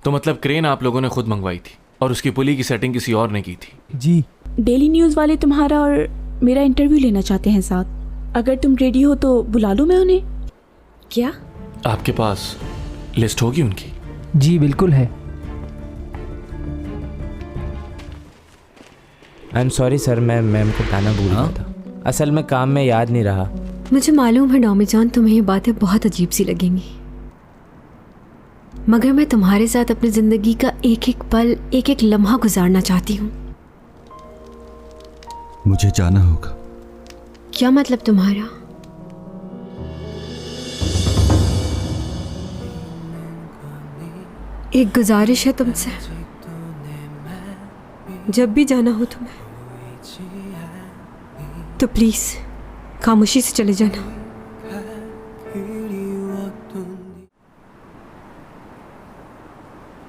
तो मतलब क्रेन आप लोगों ने खुद मंगवाई थी और उसकी पुली की सेटिंग किसी और ने की थी? जी। डेली न्यूज़ वाले तुम्हारा और मेरा इंटरव्यू लेना चाहते हैं साथ। अगर तुम रेडी हो तो बुला लूँ मैं उन्हें। क्या? आपके पास लिस्ट होगी उनकी? जी बिल्कुल है। आई एम सॉरी सर, मैं मैम को बताना भूल गया था। असल में काम में याद नहीं रहा। मुझे मालूम है डॉमी जॉन, तुम्हें ये बातें बहुत अजीब सी लगेंगी, मगर मैं तुम्हारे साथ अपनी जिंदगी का एक एक पल, एक एक लम्हा गुजारना चाहती हूँ। मुझे जाना होगा। क्या मतलब तुम्हारा? एक गुजारिश है तुमसे, जब भी जाना हो तुम्हें तो प्लीज खामोशी से चले जाना।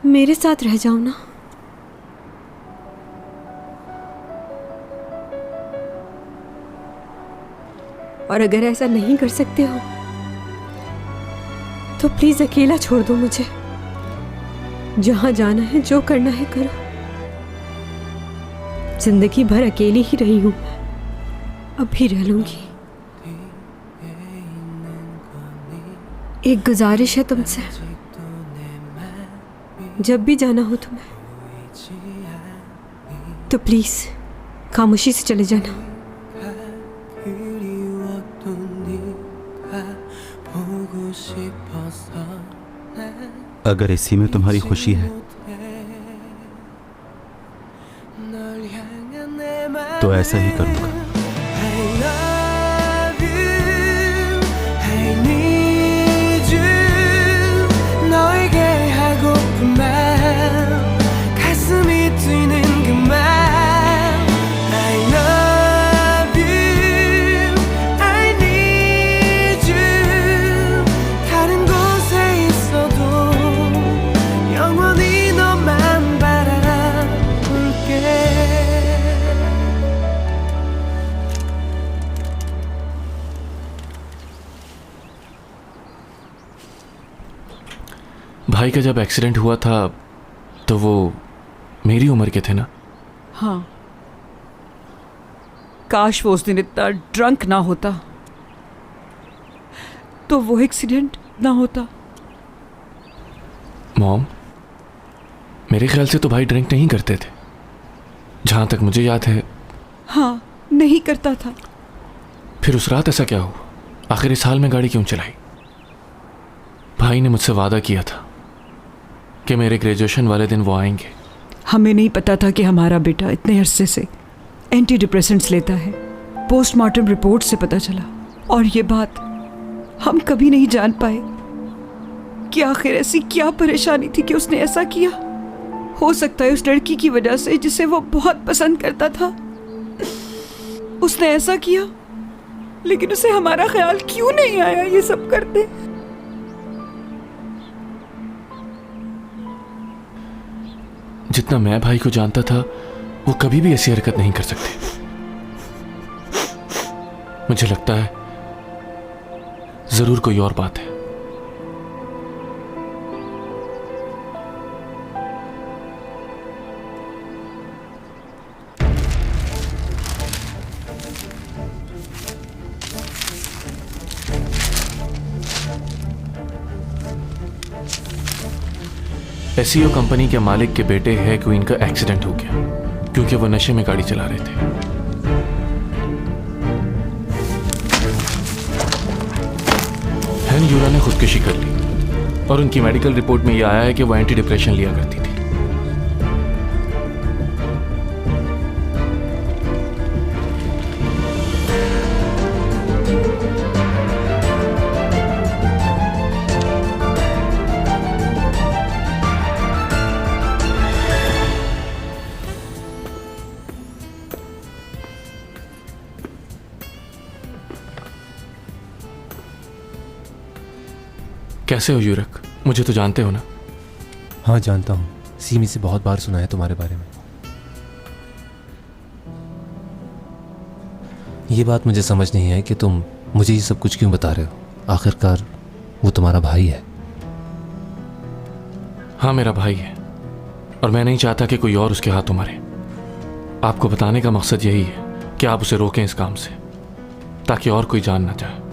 मेरे साथ रह जाओ ना। और अगर ऐसा नहीं कर सकते हो तो प्लीज अकेला छोड़ दो मुझे। जहां जाना है, जो करना है करो। जिंदगी भर अकेली ही रही हूं, अब भी रह लूंगी। एक गुजारिश है तुमसे, जब भी जाना हो तुम्हें तो प्लीज खामोशी से चले जाना। अगर इसी में तुम्हारी खुशी है तो ऐसा ही करूंगा। भाई का जब एक्सीडेंट हुआ था तो वो मेरी उम्र के थे ना? हाँ, काश वो उस दिन इतना ड्रंक ना होता तो वो एक्सीडेंट ना होता। मॉम, मेरे ख्याल से तो भाई ड्रिंक नहीं करते थे, जहां तक मुझे याद है। हाँ, नहीं करता था। फिर उस रात ऐसा क्या हुआ? आखिर इस हाल में गाड़ी क्यों चलाई? भाई ने मुझसे वादा किया था कि मेरे ग्रेजुएशन वाले दिन वो आएंगे। हमें नहीं पता था कि हमारा बेटा इतने अरसे से एंटी डिप्रेसेंट्स लेता है। पोस्टमार्टम रिपोर्ट से पता चला, और ये बात हम कभी नहीं जान पाए कि आखिर ऐसी क्या परेशानी थी कि उसने ऐसा किया। हो सकता है उस लड़की की वजह से जिसे वो बहुत पसंद करता था उसने ऐसा किया, लेकिन उसे हमारा ख्याल क्यों नहीं आया ये सब करते। जितना मैं भाई को जानता था वो कभी भी ऐसी हरकत नहीं कर सकते। मुझे लगता है जरूर कोई और बात है। एसईओ कंपनी के मालिक के बेटे है क्वीन का एक्सीडेंट हो गया क्योंकि वो नशे में गाड़ी चला रहे थे। हैन यूरा ने खुदकुशी कर ली और उनकी मेडिकल रिपोर्ट में यह आया है कि वो एंटी डिप्रेशन लिया करती थी। कैसे हो यूरक? मुझे तो जानते हो ना? हाँ जानता हूँ, सीमी से बहुत बार सुना है तुम्हारे बारे में। ये बात मुझे समझ नहीं है कि तुम मुझे ये सब कुछ क्यों बता रहे हो। आखिरकार वो तुम्हारा भाई है। हाँ, मेरा भाई है और मैं नहीं चाहता कि कोई और उसके हाथों मरे। आपको बताने का मकसद यही है कि आप उसे रोकें इस काम से, ताकि और कोई जान ना जाए।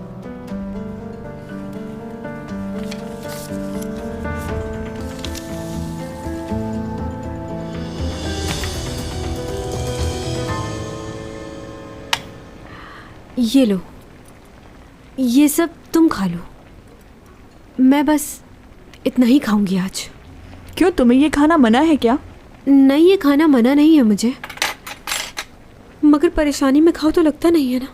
ये लो, ये सब तुम खा लो, मैं बस इतना ही खाऊंगी आज। क्यों, तुम्हें ये खाना मना है क्या? नहीं, ये खाना मना नहीं है मुझे, मगर परेशानी में खाओ तो लगता नहीं है ना।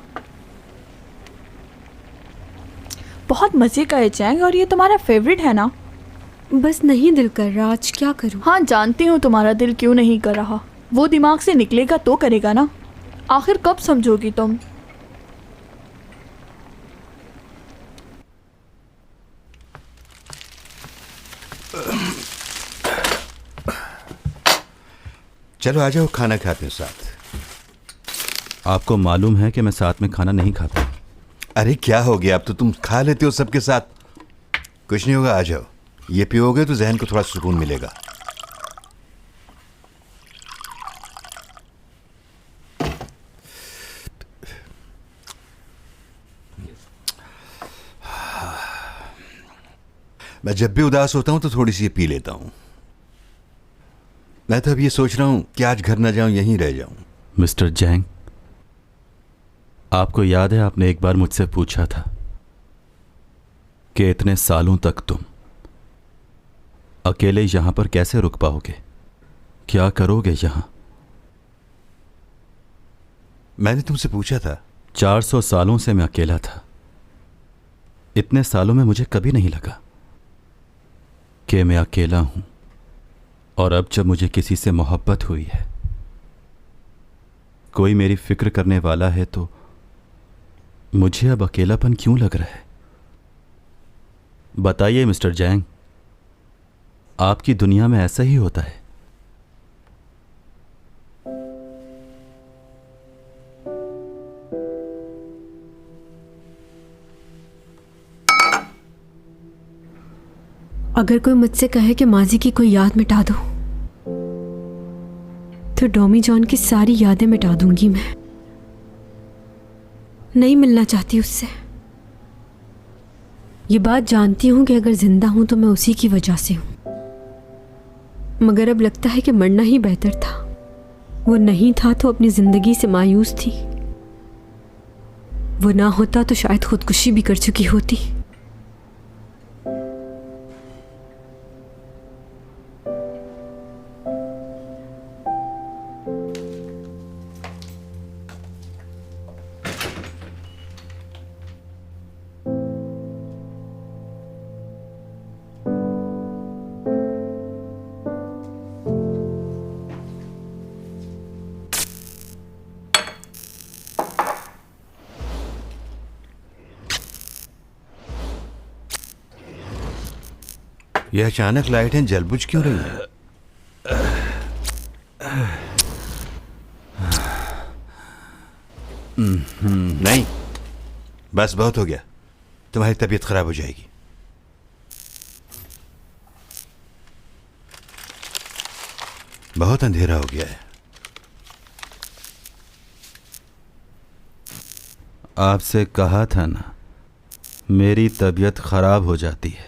बहुत मज़े का है चैंग, और ये तुम्हारा फेवरेट है ना? बस नहीं दिल कर रहा, आज क्या करूं। हाँ, जानती हूँ तुम्हारा दिल क्यों नहीं कर रहा। वो दिमाग से निकलेगा तो करेगा ना। आखिर कब समझोगी तुम? चलो आ जाओ, खाना खाते हैं साथ। आपको मालूम है कि मैं साथ में खाना नहीं खाता। अरे क्या हो गया, अब तो तुम खा लेते हो सबके साथ। कुछ नहीं होगा, आ जाओ। ये पियोगे तो जहन को थोड़ा सुकून मिलेगा। मैं जब भी उदास होता हूं तो थोड़ी सी ये पी लेता हूं। मैं तो अब ये सोच रहा हूं कि आज घर ना जाऊं, यहीं रह जाऊं। मिस्टर जैंग, आपको याद है आपने एक बार मुझसे पूछा था कि इतने सालों तक तुम अकेले यहां पर कैसे रुक पाओगे, क्या करोगे यहां? मैंने तुमसे पूछा था। 400 सालों से मैं अकेला था। इतने सालों में मुझे कभी नहीं लगा कि मैं अकेला हूं, और अब जब मुझे किसी से मोहब्बत हुई है, कोई मेरी फिक्र करने वाला है, तो मुझे अब अकेलापन क्यों लग रहा है? बताइए मिस्टर जैंग, आपकी दुनिया में ऐसा ही होता है? अगर कोई मुझसे कहे कि माजी की कोई याद मिटा दो, तो डॉमी जॉन की सारी यादें मिटा दूंगी। मैं नहीं मिलना चाहती उससे। ये बात जानती हूं कि अगर जिंदा हूं तो मैं उसी की वजह से हूं, मगर अब लगता है कि मरना ही बेहतर था। वो नहीं था तो अपनी जिंदगी से मायूस थी। वो ना होता तो शायद खुदकुशी भी कर चुकी होती। यह अचानक लाइटें जल बुझ क्यों रही हैं? नहीं, बस बहुत हो गया। तुम्हारी तबीयत खराब हो जाएगी। बहुत अंधेरा हो गया है। आपसे कहा था ना, मेरी तबीयत खराब हो जाती है।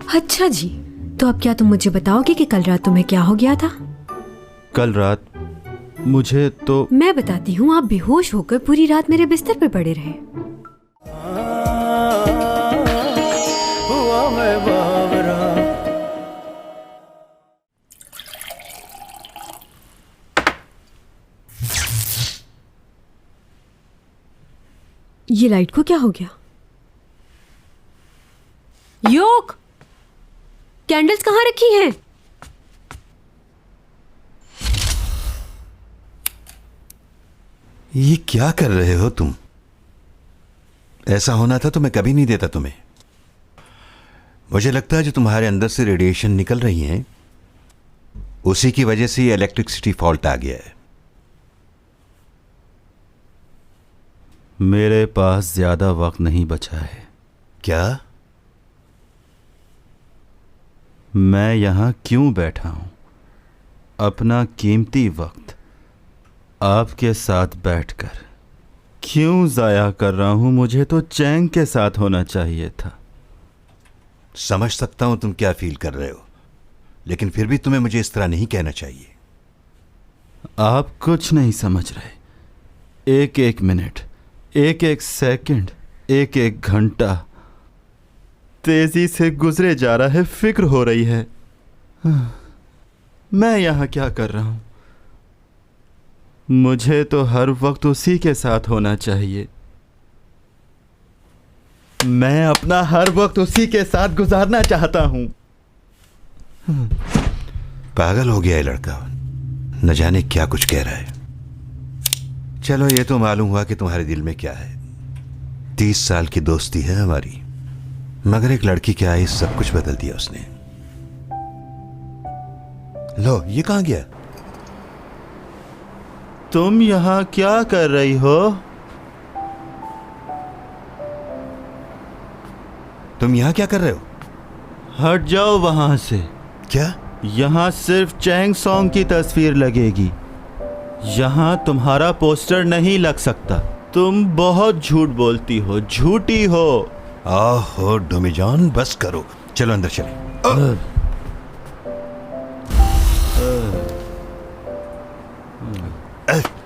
अच्छा जी, तो अब क्या तुम मुझे बताओगे कि कल रात तुम्हें क्या हो गया था? कल रात मुझे तो मैं बताती हूँ। आप बेहोश होकर पूरी रात मेरे बिस्तर पर पड़े रहे। ये लाइट को क्या हो गया? योक, कैंडल्स कहाँ रखी हैं? ये क्या कर रहे हो तुम? ऐसा होना था तो मैं कभी नहीं देता तुम्हें। मुझे लगता है जो तुम्हारे अंदर से रेडिएशन निकल रही हैं, उसी की वजह से ये इलेक्ट्रिसिटी फॉल्ट आ गया है। मेरे पास ज्यादा वक्त नहीं बचा है। क्या? मैं यहाँ क्यों बैठा हूँ? अपना कीमती वक्त आपके साथ बैठकर क्यों ज़ाया कर रहा हूँ? मुझे तो चैंग के साथ होना चाहिए था। समझ सकता हूं तुम क्या फील कर रहे हो, लेकिन फिर भी तुम्हें मुझे इस तरह नहीं कहना चाहिए। आप कुछ नहीं समझ रहे। एक एक मिनट, एक एक सेकंड, एक एक घंटा तेजी से गुजरे जा रहा है। फिक्र हो रही है मैं यहाँ क्या कर रहा हूँ। मुझे तो हर वक्त उसी के साथ होना चाहिए। मैं अपना हर वक्त उसी के साथ गुजारना चाहता हूँ। पागल हो गया ये लड़का, न जाने क्या कुछ कह रहा है। चलो, ये तो मालूम हुआ कि तुम्हारे दिल में क्या है। 30 साल की दोस्ती है हमारी, मगर एक लड़की के आए सब कुछ बदल दिया उसने। लो, ये कहां गया? तुम यहाँ क्या कर रही हो? तुम यहां क्या कर रहे हो? हट जाओ वहां से। क्या? यहाँ सिर्फ चैंग सॉन्ग की तस्वीर लगेगी। यहाँ तुम्हारा पोस्टर नहीं लग सकता। तुम बहुत झूठ बोलती हो, झूठी हो। आहो डोमीजान, बस करो, चलो अंदर चले।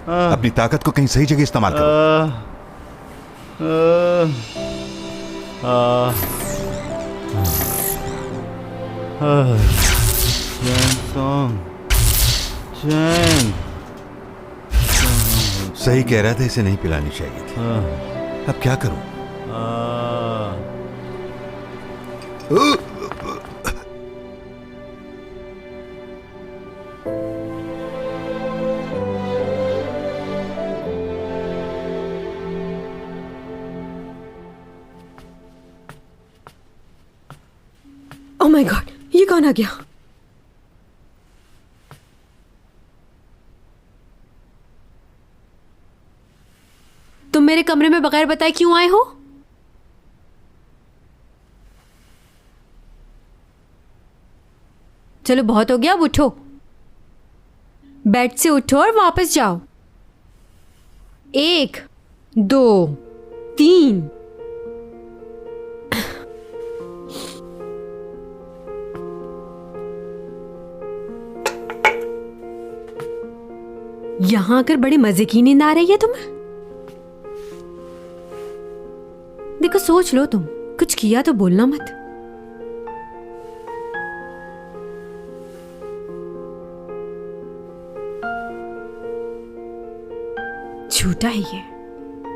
अपनी ताकत को कहीं सही जगह इस्तेमाल करो। चैंग सॉन्ग, चैंग। सही कह रहा था, इसे नहीं पिलानी चाहिए थी। अब क्या करूं? ओह माय गॉड, ये कौन आ गया? तुम मेरे कमरे में बगैर बताए क्यों आए हो? चलो बहुत हो गया, अब उठो। बेड से उठो और वापस जाओ। 1 2 3। यहां आकर बड़ी मजे की नींद आ रही है तुम्हें? देखो, सोच लो, तुम कुछ किया तो बोलना मत। झूठा है ये।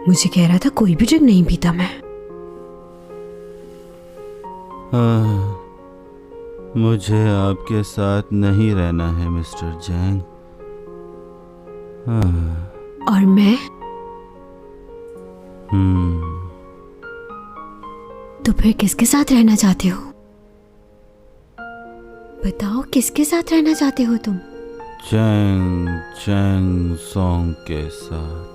मुझे कह रहा था कोई भी ड्रिंक नहीं पीता मैं। मुझे आपके साथ नहीं रहना है मिस्टर जैंग। और मैं? तो फिर किसके साथ रहना चाहते हो? बताओ, किसके साथ रहना चाहते हो तुम? चैंग चैंग सॉन्ग के साथ।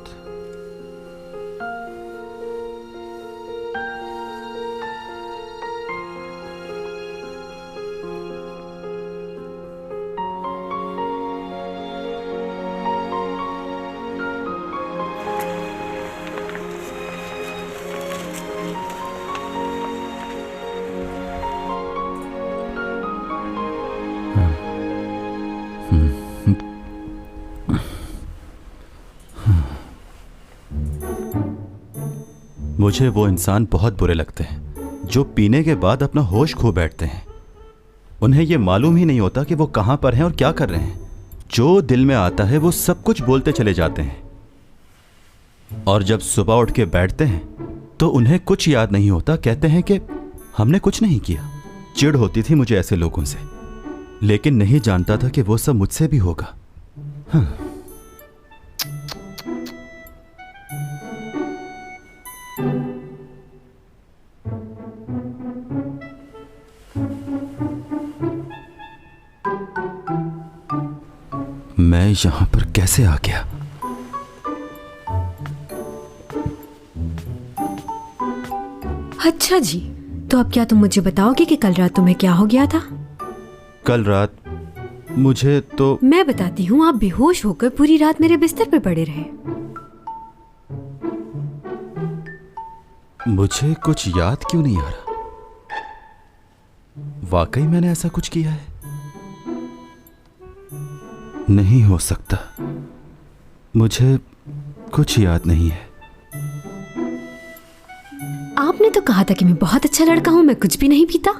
मुझे वो इंसान बहुत बुरे लगते हैं जो पीने के बाद अपना होश खो बैठते हैं। उन्हें यह मालूम ही नहीं होता कि वो कहां पर हैं और क्या कर रहे हैं। जो दिल में आता है वो सब कुछ बोलते चले जाते हैं और जब सुबह उठ के बैठते हैं तो उन्हें कुछ याद नहीं होता। कहते हैं कि हमने कुछ नहीं किया। चिढ़ होती थी मुझे ऐसे लोगों से, लेकिन नहीं जानता था कि वो सब मुझसे भी होगा। मैं यहां पर कैसे आ गया? अच्छा जी, तो अब क्या तुम मुझे बताओगे कि कल रात तुम्हें क्या हो गया था? कल रात मुझे तो मैं बताती हूँ। आप बेहोश होकर पूरी रात मेरे बिस्तर पर पड़े रहे। मुझे कुछ याद क्यों नहीं आ रहा? वाकई मैंने ऐसा कुछ किया है? नहीं हो सकता, मुझे कुछ याद नहीं है। आपने तो कहा था कि मैं बहुत अच्छा लड़का हूँ, मैं कुछ भी नहीं पीता।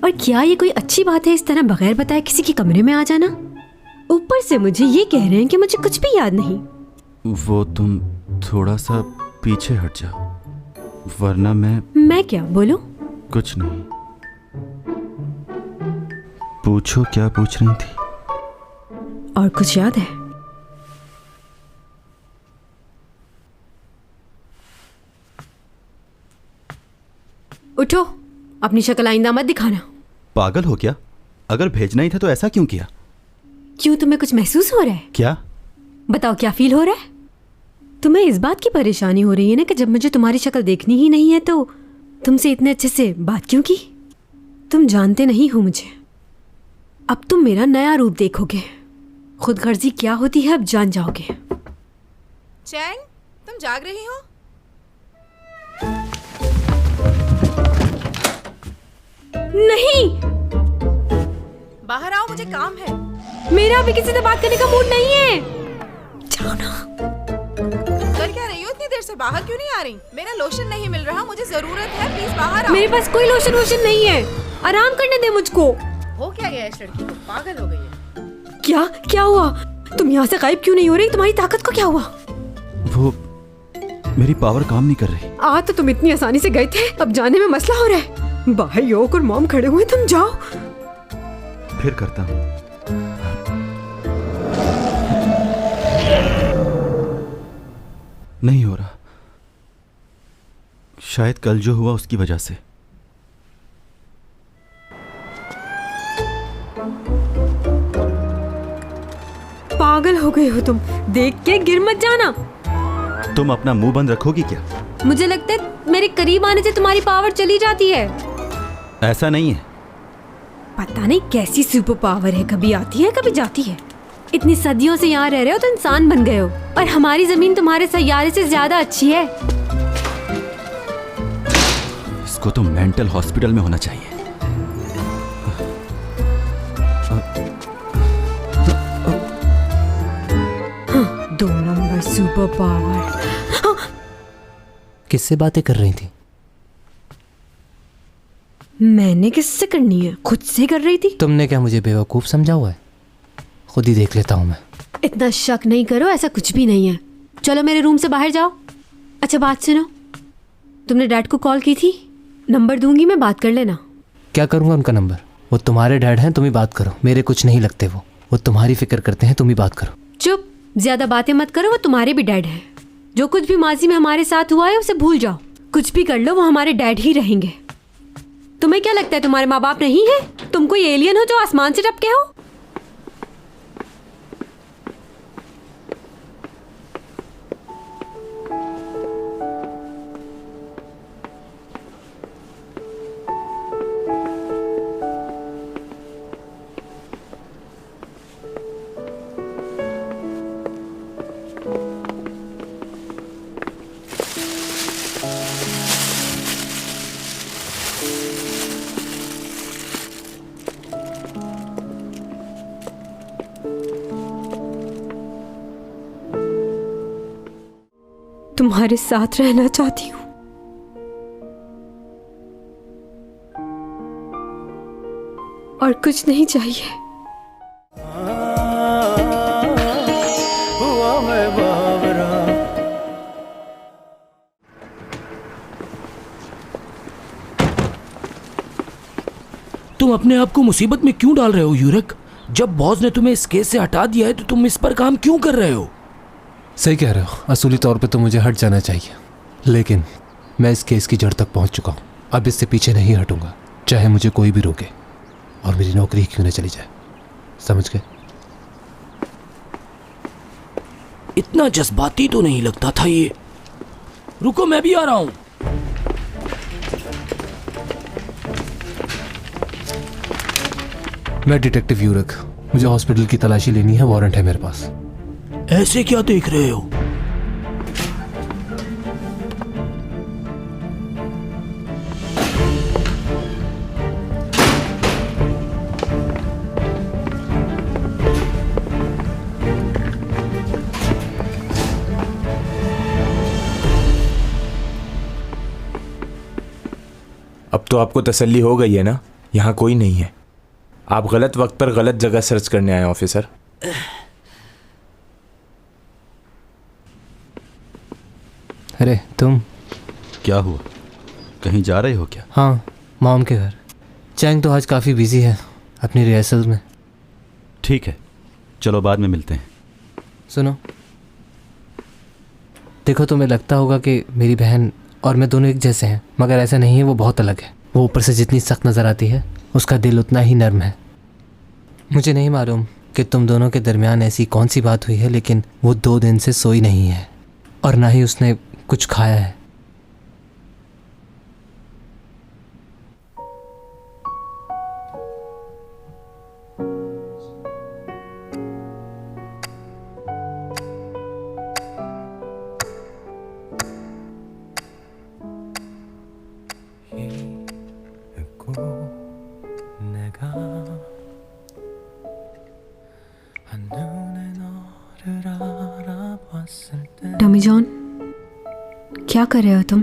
और क्या ये कोई अच्छी बात है इस तरह बगैर बताए किसी के कमरे में आ जाना? ऊपर से मुझे ये कह रहे हैं कि मुझे कुछ भी याद नहीं। वो तुम थोड़ा सा पीछे हट जाओ, वरना मैं क्या बोलूं? कुछ नहीं। पूछो, क्या पूछ रही थी? और कुछ याद है? उठो, अपनी शक्ल आइंदा मत दिखाना। पागल हो क्या? अगर भेजना ही था तो ऐसा क्यों किया? क्यों, तुम्हें कुछ महसूस हो रहा है? क्या? बताओ, क्या फील हो रहा है? तुम्हें इस बात की परेशानी हो रही है ना कि जब मुझे तुम्हारी शक्ल देखनी ही नहीं है तो तुमसे इतने अच्छे से बात क्यों की? तुम जानते नहीं हो मुझे। अब तुम मेरा नया रूप देखोगे। खुदगर्जी क्या होती है अब जान जाओगे। चैंग, तुम जाग रही हो? नहीं, बाहर आओ, मुझे काम है। मेरा अभी किसी से बात करने का मूड नहीं है। जाओ ना। कर क्या रही हो इतनी देर से? बाहर क्यों नहीं आ रही? मेरा लोशन नहीं मिल रहा, मुझे जरूरत है, प्लीज बाहर आओ। मेरे पास कोई लोशन वोशन नहीं है। आराम करने दे मुझको। हो क्या गया इस लड़की को? पागल हो गई है। क्या क्या हुआ? तुम यहाँ से गायब क्यों नहीं हो रही? तुम्हारी ताकत को क्या हुआ? वो मेरी पावर काम नहीं कर रही। आज तो तुम इतनी आसानी से गए थे, अब जाने में मसला हो रहा है। भाई योग और मॉम खड़े हुए, तुम जाओ। फिर करता हूँ। नहीं हो रहा, शायद कल जो हुआ उसकी वजह से। पागल हो गए हो तुम। देख के गिर मत जाना। तुम अपना मुंह बंद रखोगी क्या? मुझे लगता है मेरे करीब आने से तुम्हारी पावर चली जाती है। ऐसा नहीं है। पता नहीं कैसी सुपर पावर है, कभी आती है कभी जाती है। इतनी सदियों से यहाँ रह रहे हो तो इंसान बन गए हो, और हमारी जमीन तुम्हारे सैयारे से ज्यादा अच्छी है। इसको तो मेंटल हॉस्पिटल में होना चाहिए। 2 नंबर सुपर पावर। किससे बातें कर रही थी? मैंने किससे करनी है? खुद से कर रही थी। तुमने क्या मुझे बेवकूफ़ समझा हुआ है? खुद ही देख लेता हूँ मैं। इतना शक नहीं करो, ऐसा कुछ भी नहीं है। चलो मेरे रूम से बाहर जाओ। अच्छा बात सुनो, तुमने डैड को कॉल की थी? नंबर दूंगी मैं, बात कर लेना। क्या करूँगा उनका नंबर? वो तुम्हारे डैड हैं, तुम ही बात करो। मेरे कुछ नहीं लगते वो तुम्हारी फिक्र करते हैं, तुम ही बात करो। चुप, ज्यादा बातें मत करो। वो तुम्हारे भी डैड हैं। जो कुछ भी माजी में हमारे साथ हुआ है उसे भूल जाओ। कुछ भी कर लो, वो हमारे डैड ही रहेंगे। तुम्हें क्या लगता है तुम्हारे माँ बाप नहीं है? तुम कोई एलियन हो जो आसमान से टपके हो? तुम्हारे साथ रहना चाहती हूँ। और कुछ नहीं चाहिए। तुम अपने आप को मुसीबत में क्यों डाल रहे हो यूरक? जब बॉस ने तुम्हें इस केस से हटा दिया है तो तुम इस पर काम क्यों कर रहे हो? सही कह रहे हो, असली तौर पे तो मुझे हट जाना चाहिए, लेकिन मैं इस केस की जड़ तक पहुंच चुका हूं। अब इससे पीछे नहीं हटूंगा, चाहे मुझे कोई भी रोके और मेरी नौकरी क्यों न चली जाए। समझ गए? इतना जज्बाती तो नहीं लगता था ये। रुको, मैं भी आ रहा हूं। मैं डिटेक्टिव यूरक, मुझे हॉस्पिटल की तलाशी लेनी है, वारंट है मेरे पास। ऐसे क्या देख रहे हो? अब तो आपको तसल्ली हो गई है ना, यहाँ कोई नहीं है। आप गलत वक्त पर गलत जगह सर्च करने आए ऑफिसर। अरे तुम क्या हुआ, कहीं जा रहे हो क्या? हाँ, मॉम के घर। चैंग तो आज काफ़ी बिजी है अपनी रिहर्सल में। ठीक है, चलो बाद में मिलते हैं। सुनो, देखो तुम्हें लगता होगा कि मेरी बहन और मैं दोनों एक जैसे हैं, मगर ऐसा नहीं है, वो बहुत अलग है। वो ऊपर से जितनी सख्त नज़र आती है, उसका दिल उतना ही नर्म है। मुझे नहीं मालूम कि तुम दोनों के दरमियान ऐसी कौन सी बात हुई है, लेकिन वो 2 दिन से सोई नहीं है और ना ही उसने कुछ खाया है। टॉमी जॉन, क्या कर रहे हो तुम?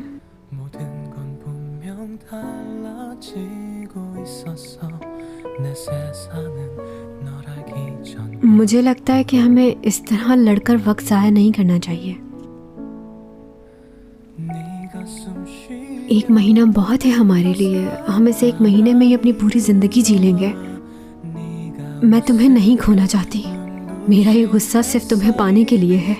मुझे लगता है कि हमें इस तरह लड़कर वक्त ज़ाया नहीं करना चाहिए। 1 महीना बहुत है हमारे लिए। हम इसे 1 महीने में ही अपनी पूरी जिंदगी जी लेंगे। मैं तुम्हें नहीं खोना चाहती। मेरा ये गुस्सा सिर्फ तुम्हें पाने के लिए है।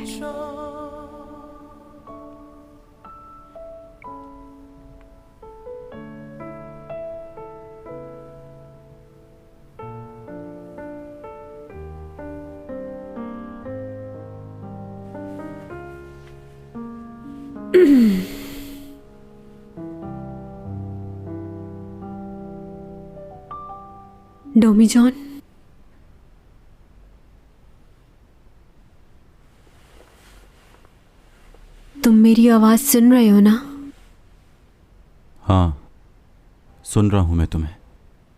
डोमी जॉन, तुम मेरी आवाज सुन रहे हो ना? हाँ, सुन रहा हूं मैं तुम्हें।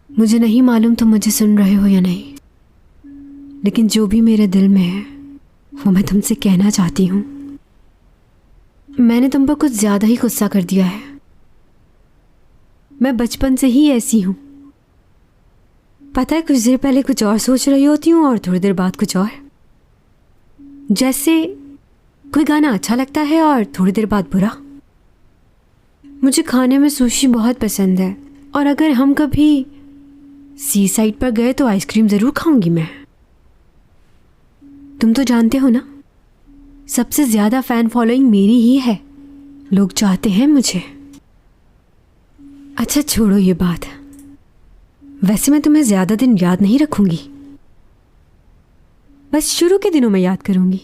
मुझे नहीं मालूम तुम मुझे सुन रहे हो या नहीं, लेकिन जो भी मेरे दिल में है वो मैं तुमसे कहना चाहती हूँ। मैंने तुम पर कुछ ज्यादा ही गुस्सा कर दिया है। मैं बचपन से ही ऐसी हूँ। पता है, कुछ देर पहले कुछ और सोच रही होती हूँ और थोड़ी देर बाद कुछ और। जैसे कोई गाना अच्छा लगता है और थोड़ी देर बाद बुरा। मुझे खाने में सुशी बहुत पसंद है और अगर हम कभी सी साइड पर गए तो आइसक्रीम ज़रूर खाऊंगी मैं। तुम तो जानते हो ना, सबसे ज़्यादा फ़ैन फॉलोइंग मेरी ही है। लोग चाहते हैं मुझे। अच्छा छोड़ो ये बात। वैसे मैं तुम्हें ज़्यादा दिन याद नहीं रखूंगी, बस शुरू के दिनों में याद करूंगी।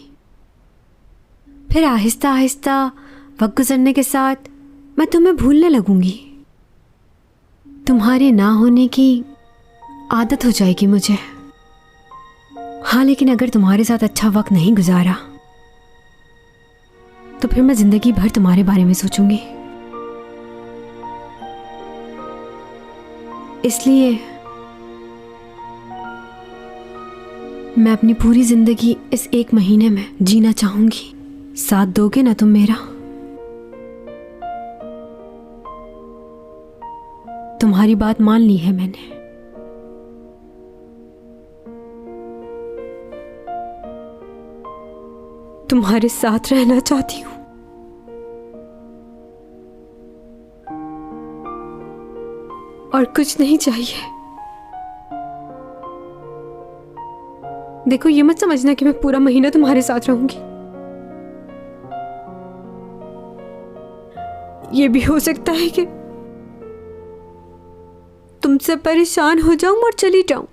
फिर आहिस्ता आहिस्ता वक्त गुजरने के साथ मैं तुम्हें भूलने लगूंगी। तुम्हारे ना होने की आदत हो जाएगी मुझे। हाँ, लेकिन अगर तुम्हारे साथ अच्छा वक्त नहीं गुजारा तो फिर मैं जिंदगी भर तुम्हारे बारे में सोचूंगी। इसलिए मैं अपनी पूरी जिंदगी इस 1 महीने में जीना चाहूंगी। साथ दोगे ना तुम मेरा? तुम्हारी बात मान ली है मैंने। तुम्हारे साथ रहना चाहती हूँ। और कुछ नहीं चाहिए। देखो, ये मत समझना कि मैं पूरा महीना तुम्हारे साथ रहूंगी। ये भी हो सकता है कि तुमसे परेशान हो जाऊं और चली जाऊं।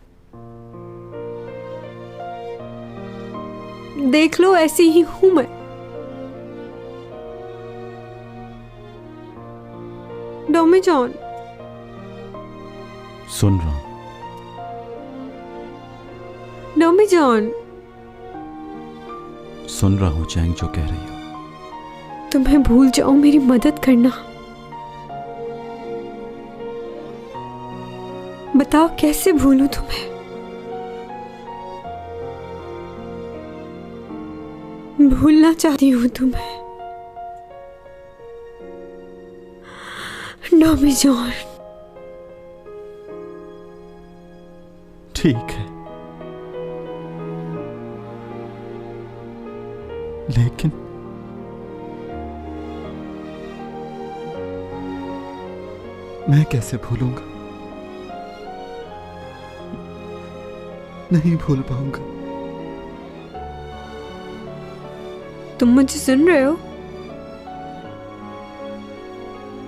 देख लो, ऐसी ही हूं मैं। डोमी जॉन, सुन रहा हूं। डॉमी जॉन, सुन रहा हूं चैंग जो कह रही हो। तुम्हें भूल जाऊं, मेरी मदद करना। बताओ कैसे भूलूं तुम्हें? भूलना चाहती हूं तुम्हें डॉमी जॉन। ठीक है, लेकिन मैं कैसे भूलूंगा? नहीं भूल पाऊंगा। तुम मुझे सुन रहे हो?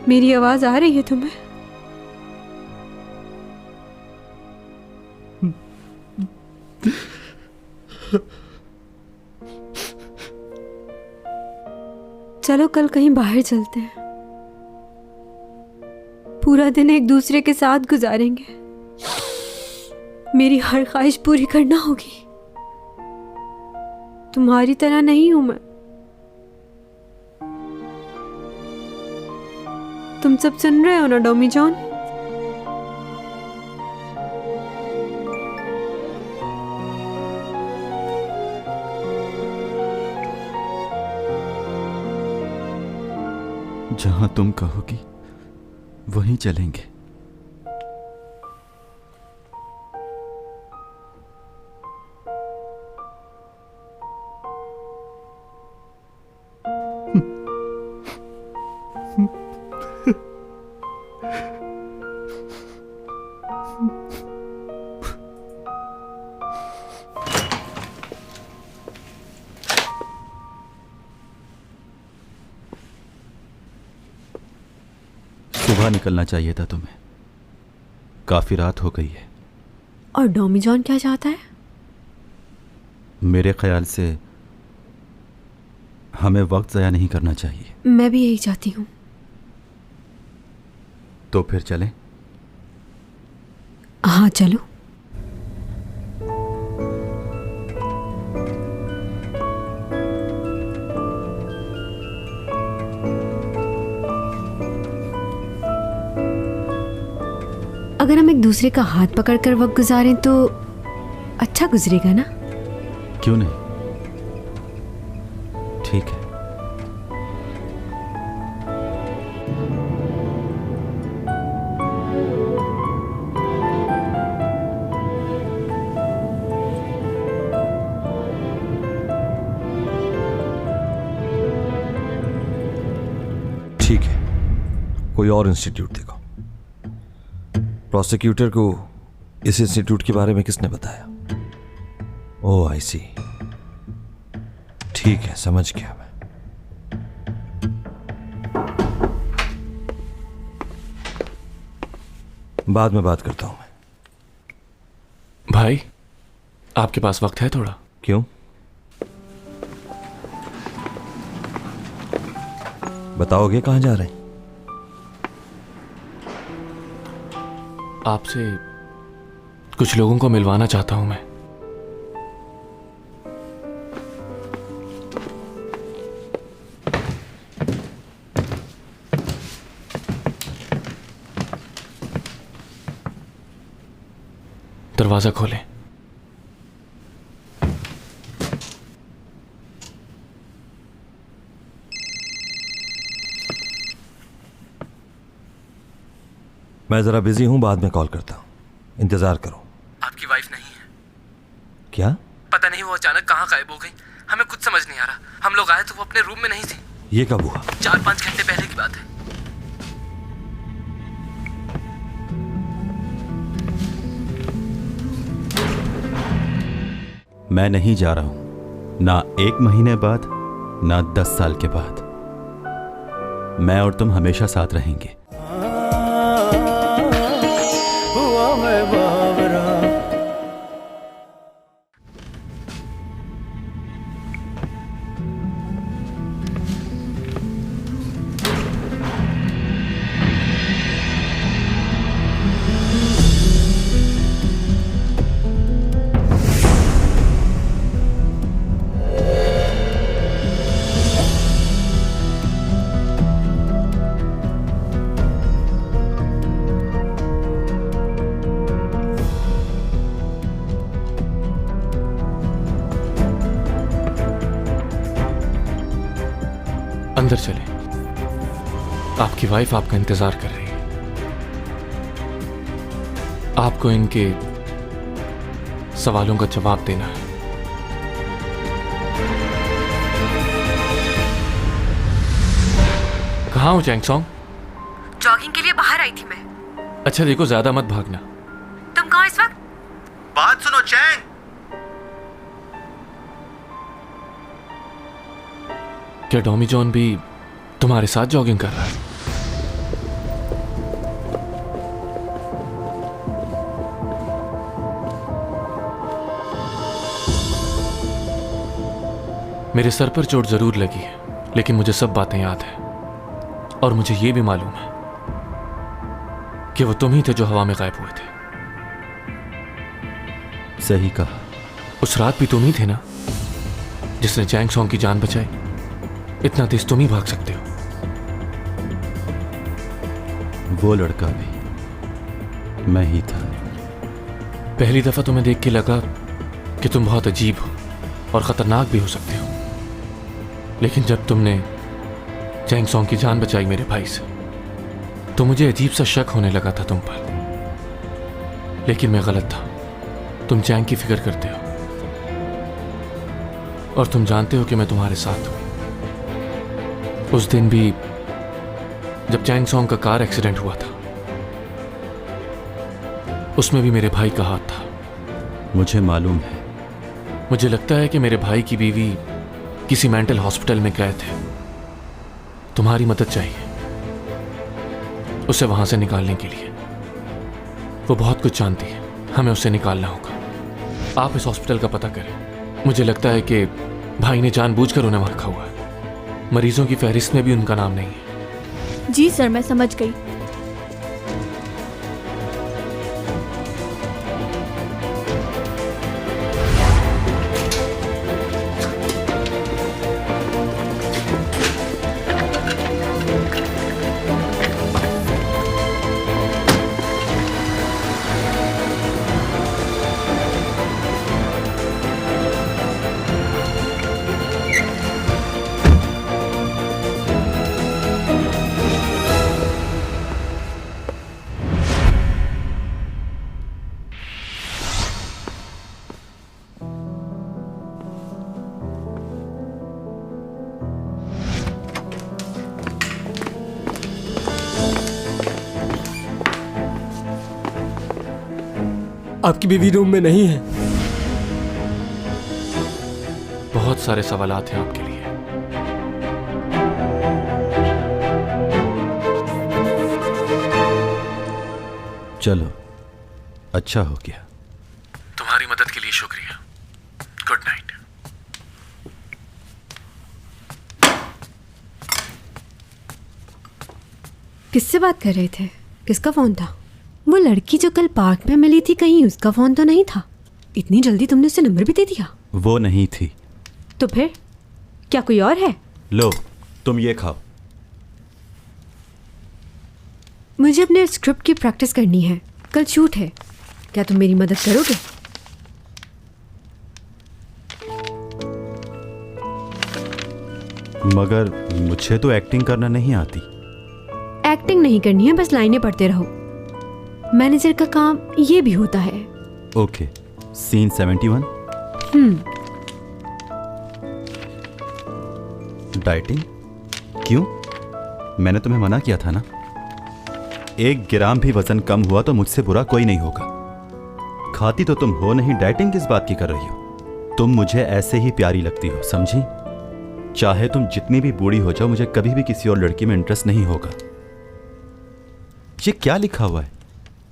मेरी आवाज आ रही है तुम्हें? चलो कल कहीं बाहर चलते हैं, पूरा दिन एक दूसरे के साथ गुजारेंगे। मेरी हर ख्वाहिश पूरी करना होगी। तुम्हारी तरह नहीं हूं मैं। तुम सब सुन रहे हो ना डॉमी जॉन? जहां तुम कहोगी वहीं चलेंगे। सुबह निकलना चाहिए था तुम्हें, काफी रात हो गई है। और डॉमी जॉन क्या चाहता है? मेरे ख्याल से हमें वक्त ज़ाया नहीं करना चाहिए। मैं भी यही चाहती हूँ। तो फिर चलें? हाँ चलो। अगर हम एक दूसरे का हाथ पकड़कर वक्त गुजारें तो अच्छा गुजरेगा ना? क्यों नहीं, ठीक है। ठीक है, कोई और इंस्टीट्यूट देखो। प्रोसिक्यूटर को इस इंस्टीट्यूट के बारे में किसने बताया? ओह आई सी, ठीक है, समझ गया मैं। बाद में बात करता हूं मैं। भाई, आपके पास वक्त है थोड़ा? क्यों? बताओगे कहां जा रहे हैं? आपसे कुछ लोगों को मिलवाना चाहता हूं मैं। दरवाजा खोलें। मैं जरा बिजी हूं, बाद में कॉल करता हूं, इंतजार करो। आपकी वाइफ नहीं है? क्या? पता नहीं वो अचानक कहाँ गायब हो गई, हमें कुछ समझ नहीं आ रहा। हम लोग आए तो वो अपने रूम में नहीं थी। ये कब हुआ? 4-5 घंटे पहले की बात है। मैं नहीं जा रहा हूं, ना 1 महीने बाद, ना 10 साल के बाद। मैं और तुम हमेशा साथ रहेंगे। अंदर चले, आपकी वाइफ आपका इंतजार कर रही है। आपको इनके सवालों का जवाब देना है। कहाँ हो चैंगसोंग? जॉगिंग के लिए बाहर आई थी मैं। अच्छा देखो, ज्यादा मत भागना। तुम कहाँ इस वक्त? बात सुनो चैंग। क्या टॉमी जॉन भी तुम्हारे साथ जॉगिंग कर रहा है? मेरे सर पर चोट जरूर लगी है, लेकिन मुझे सब बातें याद है। और मुझे यह भी मालूम है कि वो तुम ही थे जो हवा में गायब हुए थे। सही कहा। उस रात भी तुम ही थे ना जिसने चैंगसोंग की जान बचाई। इतना तेज तुम ही भाग सकते हो। वो लड़का भी मैं ही था। पहली दफा तुम्हें देख के लगा कि तुम बहुत अजीब हो और खतरनाक भी हो सकते हो, लेकिन जब तुमने चैंगसोंग की जान बचाई मेरे भाई से, तो मुझे अजीब सा शक होने लगा था तुम पर। लेकिन मैं गलत था। तुम चैंग की फिक्र करते हो और तुम जानते हो कि मैं तुम्हारे साथ हूं। उस दिन भी जब चैंगसोंग का कार एक्सीडेंट हुआ था, उसमें भी मेरे भाई का हाथ था। मुझे मालूम है। मुझे लगता है कि मेरे भाई की बीवी किसी मेंटल हॉस्पिटल में कैद है। तुम्हारी मदद चाहिए उसे वहां से निकालने के लिए। वो बहुत कुछ जानती है, हमें उसे निकालना होगा। आप इस हॉस्पिटल का पता करें। मुझे लगता है कि भाई ने जानबूझकर उन्हें वहां रखा हुआ है। मरीजों की फहरिस्त में भी उनका नाम नहीं है। जी सर, मैं समझ गई। आपकी बीवी रूम में नहीं है। बहुत सारे सवालात हैं आपके लिए। चलो, अच्छा हो गया। तुम्हारी मदद के लिए शुक्रिया। Good night. किससे बात कर रहे थे? किसका फोन था? वो लड़की जो कल पार्क में मिली थी, कहीं उसका फोन तो नहीं था? इतनी जल्दी तुमने उसे नंबर भी दे दिया? वो नहीं थी। तो फिर क्या कोई और है? लो, तुम ये खाओ। मुझे अपने स्क्रिप्ट की प्रैक्टिस करनी है, कल शूट है। क्या तुम मेरी मदद करोगे? मगर मुझे तो एक्टिंग करना नहीं आती। एक्टिंग नहीं करनी है, बस लाइनें पढ़ते रहो। मैनेजर का काम ये भी होता है। Okay, scene 71। डाइटिंग? क्यों? मैंने तुम्हें मना किया था ना। 1 ग्राम भी वजन कम हुआ तो मुझसे बुरा कोई नहीं होगा। खाती तो तुम हो नहीं, डाइटिंग किस बात की कर रही हो? तुम मुझे ऐसे ही प्यारी लगती हो, समझी? चाहे तुम जितनी भी बूढ़ी हो जाओ, मुझे कभी भी किसी और लड़की में इंटरेस्ट नहीं होगा। ये क्या लिखा हुआ है?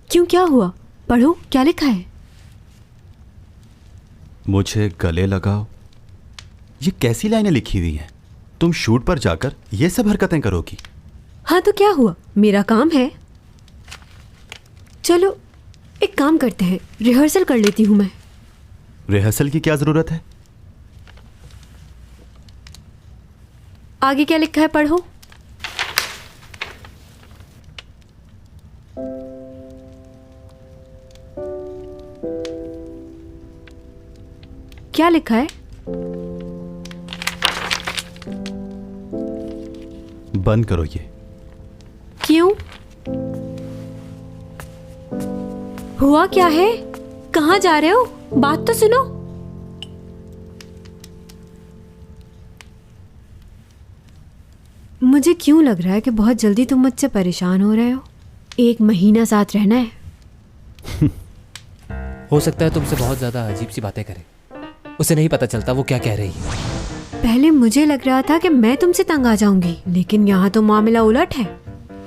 क्यों, क्या हुआ? पढ़ो, क्या लिखा है? मुझे गले लगाओ। ये कैसी लाइनें लिखी हुई हैं? तुम शूट पर जाकर ये सब हरकतें करोगी? हाँ तो क्या हुआ, मेरा काम है। चलो एक काम करते हैं, रिहर्सल कर लेती हूं मैं। रिहर्सल की क्या जरूरत है? आगे क्या लिखा है पढ़ो। क्या लिखा है? बंद करो ये। क्यों? हुआ क्या है? कहाँ जा रहे हो? बात तो सुनो। मुझे क्यों लग रहा है कि बहुत जल्दी तुम मुझसे परेशान हो रहे हो। 1 महीना साथ रहना है। हो सकता है तुमसे बहुत ज्यादा अजीब सी बातें करे, उसे नहीं पता चलता वो क्या कह रही है। पहले मुझे लग रहा था कि मैं तुमसे तंग आ जाऊंगी, लेकिन यहाँ तो मामला उलट है।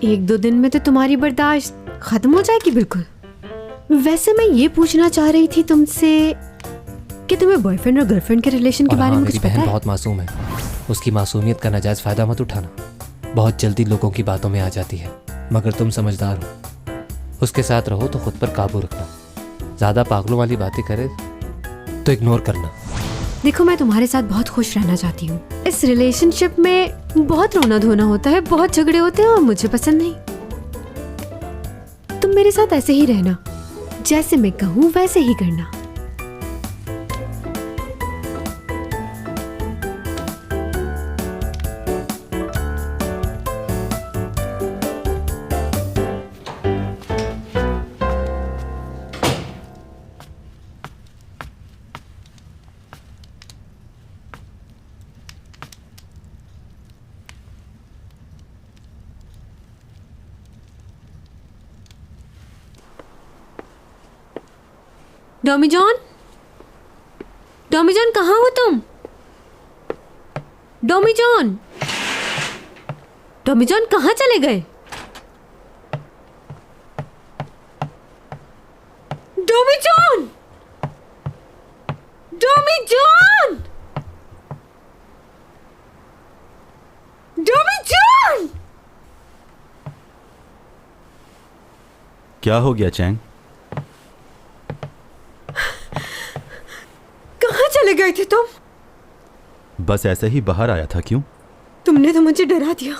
1-2 दिन में तो तुम्हारी बर्दाश्त खत्म हो जाएगी बिल्कुल। वैसे मैं ये पूछना चाह रही थी तुमसे कि तुम्हें बॉयफ्रेंड और गर्लफ्रेंड के रिलेशन के बारे में कुछ पता है? बहुत मासूम है, उसकी मासूमियत का नाजायज फायदा मत उठाना। बहुत जल्दी लोगों की बातों में आ जाती है, मगर तुम समझदार हो। उसके साथ रहो तो खुद पर काबू रखना। ज्यादा पागलों वाली बातें करे तो इग्नोर करना। देखो, मैं तुम्हारे साथ बहुत खुश रहना चाहती हूँ। इस रिलेशनशिप में बहुत रोना धोना होता है, बहुत झगड़े होते हैं और मुझे पसंद नहीं। तुम मेरे साथ ऐसे ही रहना, जैसे मैं कहूँ वैसे ही करना। डॉमी जॉन, डॉमी जॉन, कहाँ हो तुम? डॉमी जॉन, डॉमी जॉन कहाँ चले गए? डॉमी जॉन, डॉमी जॉन, डॉमी जॉन। क्या हो गया चैंग? कहाँ चले गए थे तुम? बस ऐसे ही बाहर आया था। क्यों? तुमने तो मुझे डरा दिया,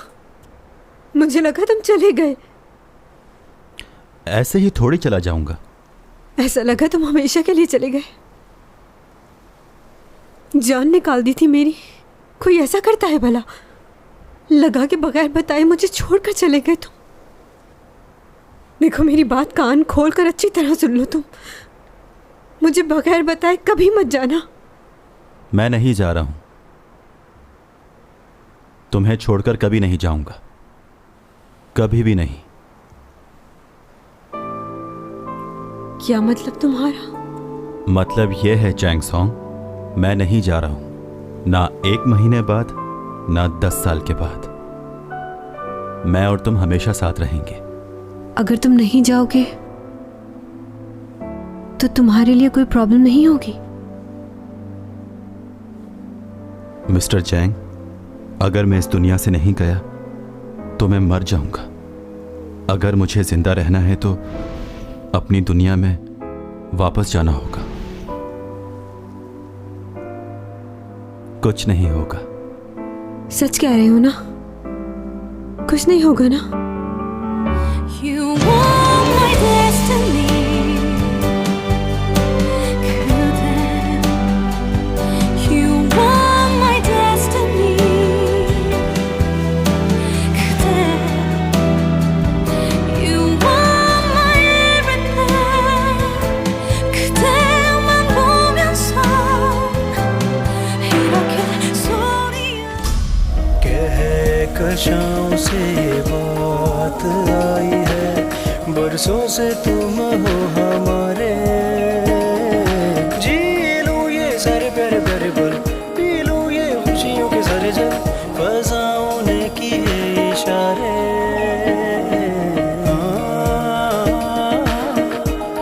मुझे लगा तुम चले गए। ऐसे ही थोड़ी चला जाऊंगा। ऐसा लगा तुम हमेशा के लिए चले गए। जान निकाल दी थी मेरी। कोई ऐसा करता है भला? लगा कि बगैर बताए मुझे छोड़कर चले गए तुम। देखो, मेरी बात कान खोल कर अच्छी तरह सुन लो। तुम मुझे बगैर बताए कभी मत जाना। मैं नहीं जा रहा हूं, तुम्हें छोड़कर कभी नहीं जाऊंगा, कभी भी नहीं। क्या मतलब तुम्हारा? मतलब यह है चैंग सॉन्ग, मैं नहीं जा रहा हूं, ना 1 महीने बाद, ना 10 साल के बाद। मैं और तुम हमेशा साथ रहेंगे। अगर तुम नहीं जाओगे तो तुम्हारे लिए कोई प्रॉब्लम नहीं होगी? मिस्टर चैंग, अगर मैं इस दुनिया से नहीं गया तो मैं मर जाऊंगा। अगर मुझे जिंदा रहना है तो अपनी दुनिया में वापस जाना होगा। कुछ नहीं होगा। सच कह रहे हो ना? कुछ नहीं होगा ना? You are my destiny. You are my destiny. You are my everything. 그대만 보면서 이렇게 소리야. Kahkashan से बात आई है, बरसों से तुम हो हमारे। जी लूं ये सारे प्यारे प्यारे पल, पी लूं ये खुशियों के सारे जल, फज़ाओं ने किए इशारे।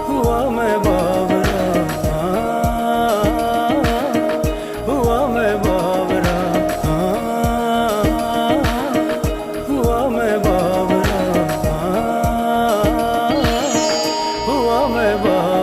हुआ मैं बावरा, हुआ मैं बावरा, हुआ मैं बावरा, हुआ मैं बावरा।